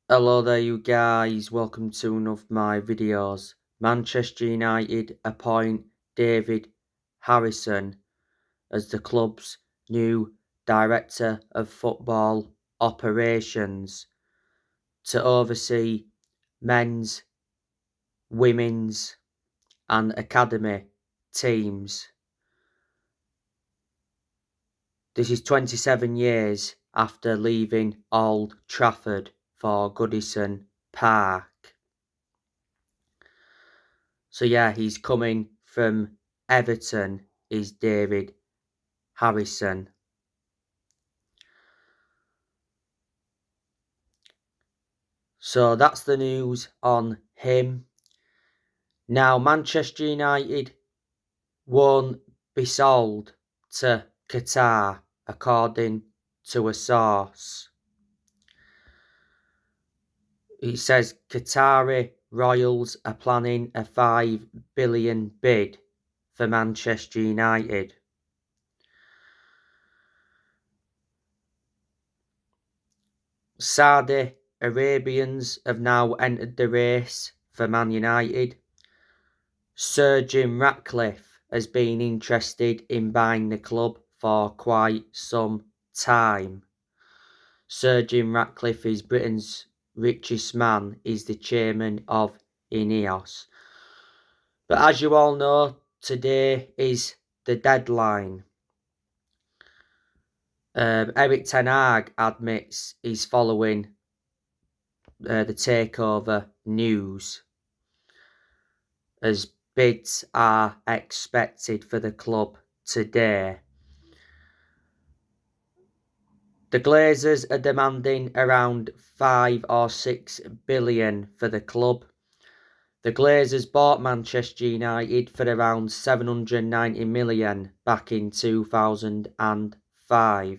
Hello there you guys, welcome to one of my videos. Manchester United appoint David Harrison as the club's new Director of Football Operations to oversee men's, women's and academy teams. This is 27 years after leaving Old Trafford for Goodison Park. So yeah, he's coming from Everton, is David Harrison. So that's the news on him. Now, Manchester United won't be sold to Qatar, according to a source. It says Qatari royals are planning a $5 billion bid for Manchester United. Saudi Arabians have now entered the race for Man United. Sir Jim Ratcliffe has been interested in buying the club for quite some time. Sir Jim Ratcliffe is Britain's richest man. He's the chairman of Ineos. But as you all know, today is the deadline. Eric Ten Hag admits he's following the takeover news, as bids are expected for the club today. The Glazers are demanding around 5 or 6 billion for the club. The Glazers bought Manchester United for around 790 million back in 2005.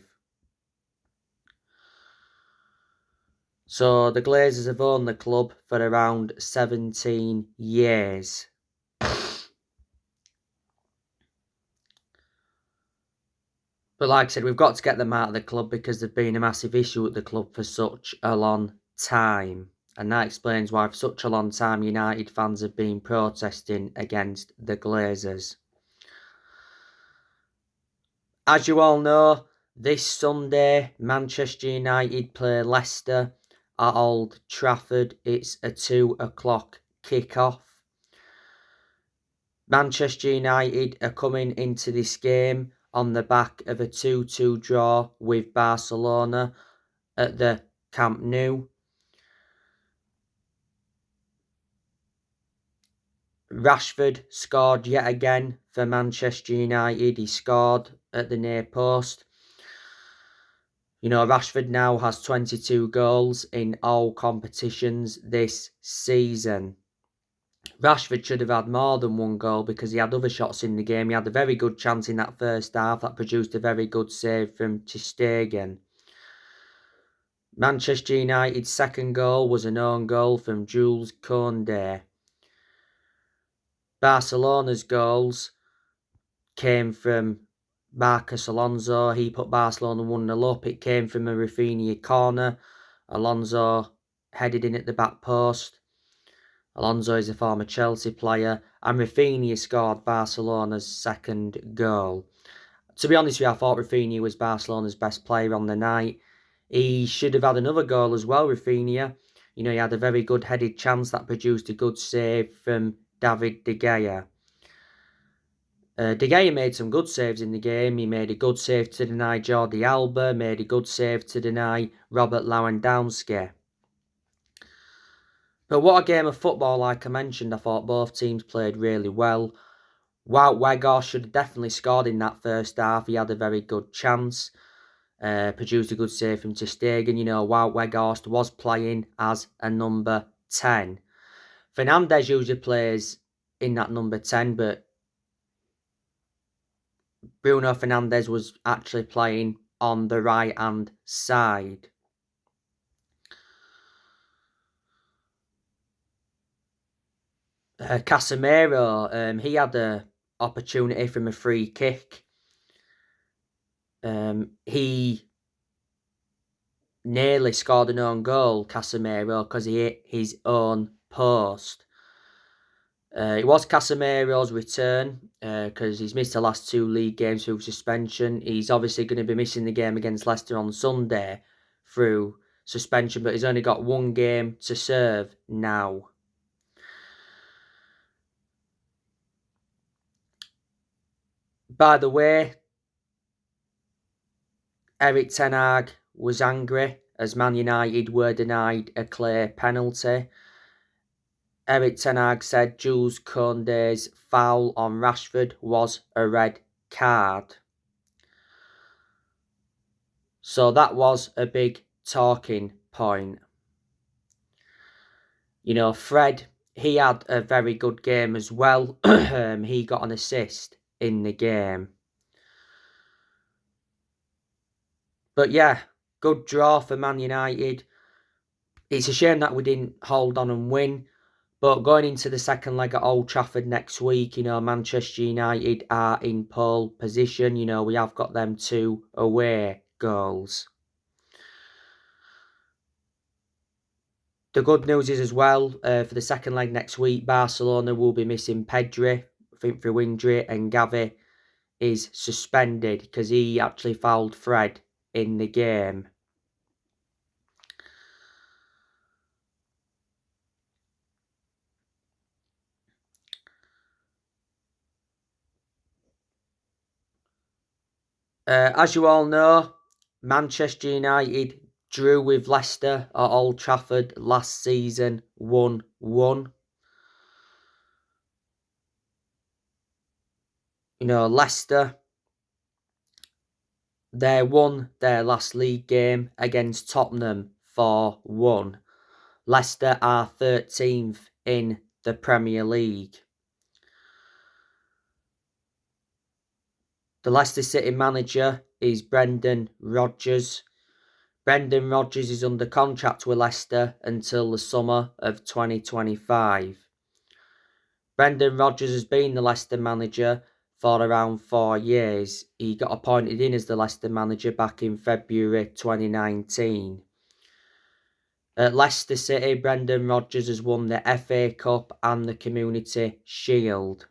So the Glazers have owned the club for around 17 years. But like I said, we've got to get them out of the club because they've been a massive issue at the club for such a long time. And that explains why for such a long time United fans have been protesting against the Glazers. As you all know, this Sunday Manchester United play Leicester at Old Trafford. It's a 2 o'clock kick-off. Manchester United are coming into this game on the back of a 2-2 draw with Barcelona at the Camp Nou. Rashford scored yet again for Manchester United. He scored at the near post. You know, Rashford now has 22 goals in all competitions this season. Rashford should have had more than one goal because he had other shots in the game. He had a very good chance in that first half that produced a very good save from ter Stegen. Manchester United's second goal was an own goal from Jules Koundé. Barcelona's goals came from Marcos Alonso. He put Barcelona 1-0 up. It came from a Rafinha corner. Alonso headed in at the back post. Alonso is a former Chelsea player, and Rafinha scored Barcelona's second goal. To be honest with you, I thought Rafinha was Barcelona's best player on the night. He should have had another goal as well, Rafinha. You know, he had a very good headed chance that produced a good save from David De Gea. De Gea made some good saves in the game. He made a good save to deny Jordi Alba, made a good save to deny Robert Lewandowski. But what a game of football, like I mentioned. I thought both teams played really well. Wout Weghorst should have definitely scored in that first half. He had a very good chance. Produced a good save from ter Stegen. You know, Wout Weghorst was playing as a number 10. Fernandes usually plays in that number 10, but Bruno Fernandes was actually playing on the right-hand side. Casemiro, he had an opportunity from a free kick. He nearly scored an own goal, Casemiro, because he hit his own post. It was Casemiro's return because he's missed the last 2 league games through suspension. He's obviously going to be missing the game against Leicester on Sunday through suspension, but he's only got 1 game to serve now. By the way, Erik ten Hag was angry as Man United were denied a clear penalty. Erik ten Hag said Jules Koundé's foul on Rashford was a red card. So that was a big talking point. You know, Fred, he had a very good game as well. He got an assist in the game. But yeah, good draw for Man United. It's a shame that we didn't hold on and win. But going into the second leg at Old Trafford next week, you know, Manchester United are in pole position. You know, we have got them 2 away goals. The good news is as well, for the second leg next week, Barcelona will be missing Pedri, I think through injury, and Gavi is suspended because he actually fouled Fred in the game. As you all know, Manchester United drew with Leicester at Old Trafford last season 1-1. You know, Leicester, they won their last league game against Tottenham 4-1. Leicester are 13th in the Premier League. The Leicester City manager is Brendan Rodgers. Brendan Rodgers is under contract with Leicester until the summer of 2025. Brendan Rodgers has been the Leicester manager for around 4 years. He got appointed in as the Leicester manager back in February 2019. At Leicester City, Brendan Rodgers has won the FA Cup and the Community Shield.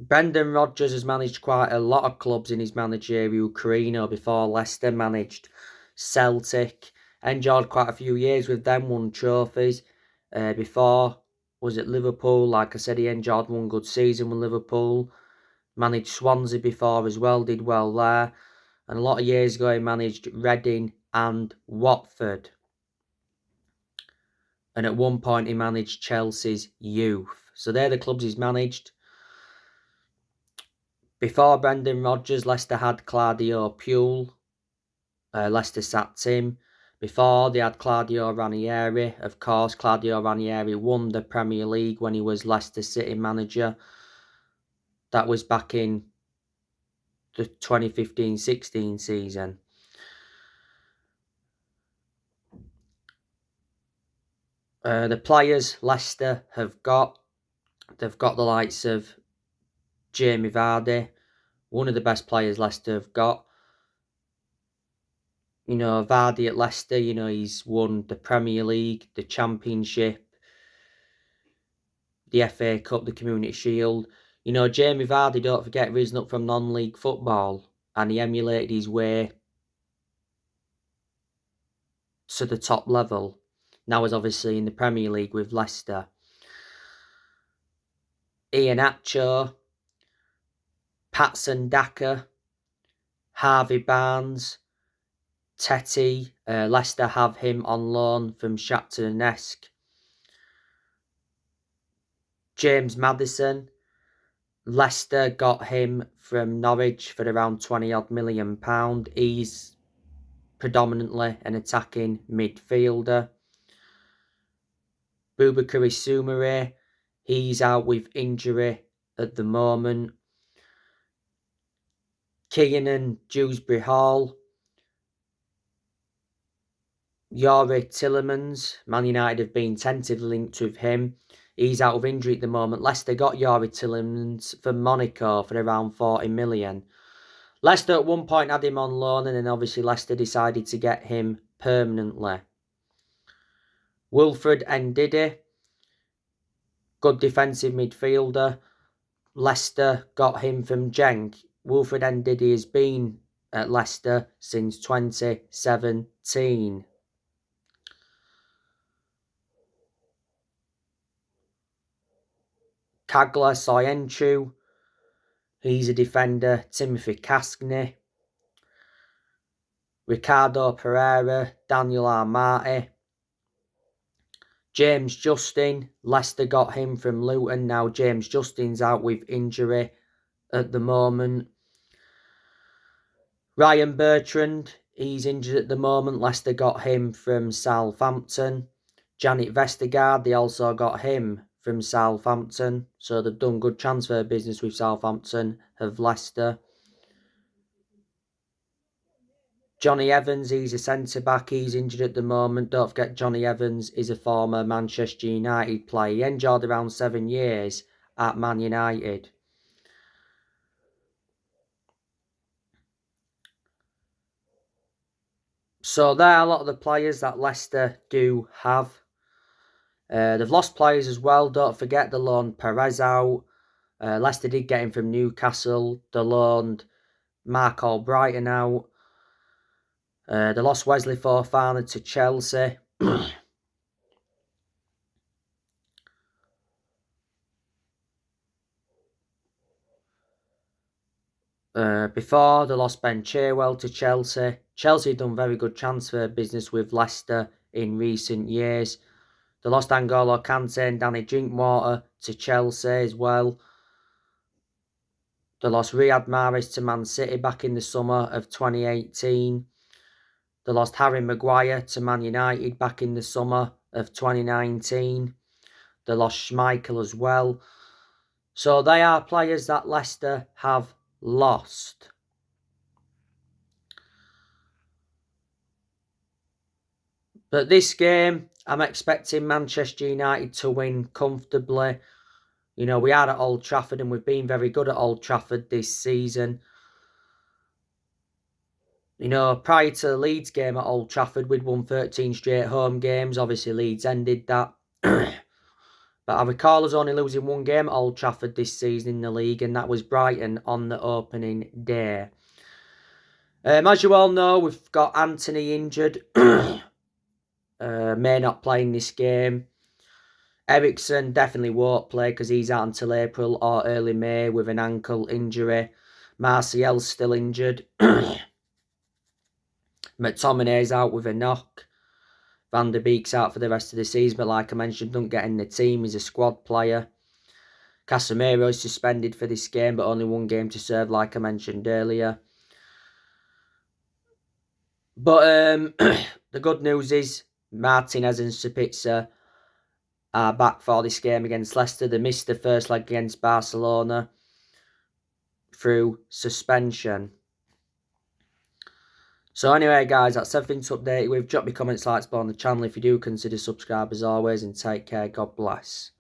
Brendan Rodgers has managed quite a lot of clubs in his managerial career. Before Leicester, managed Celtic, enjoyed quite a few years with them, won trophies. Before, was it Liverpool? Like I said, he enjoyed 1 good season with Liverpool. Managed Swansea before as well, did well there. And a lot of years ago, he managed Reading and Watford. And at one point, he managed Chelsea's youth. So they're the clubs he's managed. Before Brendan Rodgers, Leicester had Claudio Puel. Leicester sacked him. Before, they had Claudio Ranieri. Of course, Claudio Ranieri won the Premier League when he was Leicester City manager. That was back in the 2015-16 season. The players Leicester have got, they've got the likes of Jamie Vardy, one of the best players Leicester have got. You know, Vardy at Leicester, you know, he's won the Premier League, the Championship, the FA Cup, the Community Shield. You know, Jamie Vardy, don't forget, risen up from non-league football and he emulated his way to the top level. Now he's obviously in the Premier League with Leicester. Iheanacho, Patson Daka, Harvey Barnes, Teti. Leicester have him on loan from Shakhtar Donetsk. James Maddison, Leicester got him from Norwich for around £20 million. He's predominantly an attacking midfielder. Boubakary Soumaré, he's out with injury at the moment. Kiernan Dewsbury Hall, Yuri Tillemans, Man United have been tentatively linked with him. He's out of injury at the moment. Leicester got Yuri Tillemans from Monaco for around 40 million. Leicester at one point had him on loan, and then obviously Leicester decided to get him permanently. Wilfred Ndidi, good defensive midfielder. Leicester got him from Genk. Wilfred Ndidi has been at Leicester since 2017. Kagla Soyuncu, he's a defender. Timothy Caskney. Ricardo Pereira, Daniel Armati. James Justin, Leicester got him from Luton. Now James Justin's out with injury at the moment. Ryan Bertrand, he's injured at the moment. Leicester got him from Southampton. Janet Vestergaard, they also got him from Southampton. So they've done good transfer business with Southampton of Leicester. Johnny Evans, he's a centre-back. He's injured at the moment. Don't forget, Johnny Evans is a former Manchester United player. He endured around 7 years at Man United. So there are a lot of the players that Leicester do have. They've lost players as well. Don't forget the loan Perez out. Leicester did get him from Newcastle. They loaned Mark Albrighton out. They lost Wesley Fofana to Chelsea. Before, they lost Ben Chilwell to Chelsea. Chelsea done very good transfer business with Leicester in recent years. They lost N'Golo Kante and Danny Drinkwater to Chelsea as well. They lost Riyad Mahrez to Man City back in the summer of 2018. They lost Harry Maguire to Man United back in the summer of 2019. They lost Schmeichel as well. So they are players that Leicester have lost. But this game, I'm expecting Manchester United to win comfortably. You know, we are at Old Trafford and we've been very good at Old Trafford this season. You know, prior to the Leeds game at Old Trafford, we'd won 13 straight home games. Obviously, Leeds ended that. But I recall us only losing one game at Old Trafford this season in the league, and that was Brighton on the opening day. As you all know, we've got Anthony injured. May not play in this game. Ericsson definitely won't play because he's out until April or early May with an ankle injury. Martial's still injured. McTominay's out with a knock. Van der Beek's out for the rest of the season, but like I mentioned, don't get in the team. He's a squad player. Casemiro is suspended for this game, but only one game to serve, like I mentioned earlier. But the good news is Martinez and Sapitza are back for this game against Leicester. They missed the first leg against Barcelona through suspension. So anyway, guys, that's everything to update you with. Drop your comments, likes below on the channel if you do. Consider subscribe as always, and take care. God bless.